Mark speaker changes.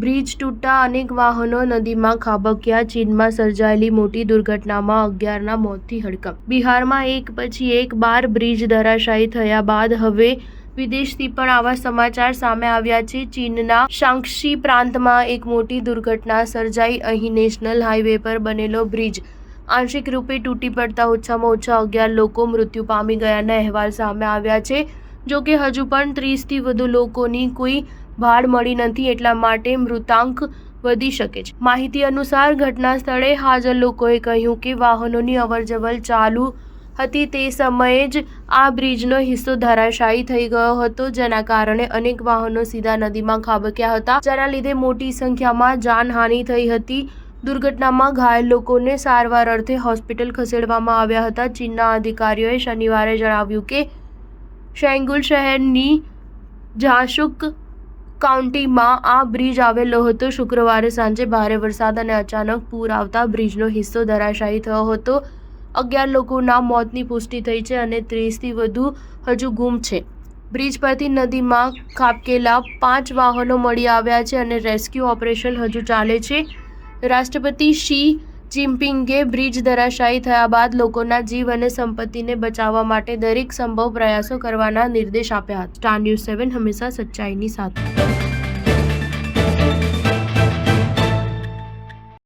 Speaker 1: Bridge તૂટતા અનેક વાહનો નદીમાં ખાબક્યા. ચીનમાં સર્જાયેલી મોટી દુર્ઘટનામાં 11ના મોતથી હડકંપ. બિહારમાં એક પછી એક 12 બ્રિજ ધરાશાયી થયા બાદ હવે વિદેશથી પણ આવા સમાચાર સામે આવ્યા છે. ચીનના શાંક્ષી પ્રાંતમાં એક મોટી દુર્ઘટના સર્જાઈ. અહીં નેશનલ હાઈવે પર બનેલો બ્રિજ આંશિક રૂપે તૂટી પડતા ઓછામાં ઓછા 11 લોકો મૃત્યુ પામી ગયાના અહેવાલ સામે આવ્યા છે. જોકે હજુ પણ 30થી વધુ લોકોની કોઈ ભાળ મળી નથી, એટલા માટે મૃતાંક વધી શકે છે. માહિતી અનુસાર ઘટના સ્થળે હાજર લોકોએ કહ્યું કે વાહનોની અવરજવર ચાલુ હતી તે સમયે જ આ બ્રિજનો હિસ્સો ધરાશાયી થઈ ગયો હતો, જેના કારણે અનેક વાહનો સીધા નદીમાં ખાબક્યા હતા, જેના લીધે મોટી સંખ્યામાં જાનહાનિ થઈ હતી. દુર્ઘટનામાં ઘાયલ લોકોને સારવાર અર્થે હોસ્પિટલ ખસેડવામાં આવ્યા હતા. ચીનના અધિકારીઓએ શનિવારે જણાવ્યું કે શેંગુલ શહેરની ઝાંસુક કાઉન્ટીમાં આ બ્રિજ આવેલો હતો. શુક્રવારે સાંજે ભારે વરસાદ અને અચાનક પૂર આવતા બ્રિજનો હિસ્સો ધરાશાયી થયો હતો. 11 લોકોના મોતની પુષ્ટિ થઈ છે અને 30થી વધુ હજુ ગુમ છે. બ્રિજ પરથી નદીમાં ખાબકેલા 5 વાહનો મળી આવ્યા છે અને રેસ્ક્યુ ઓપરેશન હજુ ચાલે છે. રાષ્ટ્રપતિ શી જિનપિંગે બ્રિજ ધરાશાયી થયા બાદ લોકોના જીવ અને સંપત્તિને બચાવવા માટે દરેક સંભવ પ્રયાસો કરવાના નિર્દેશ આપ્યા હતા. સ્ટાર ન્યૂઝ 7 હંમેશા સચ્ચાઈની સાથે.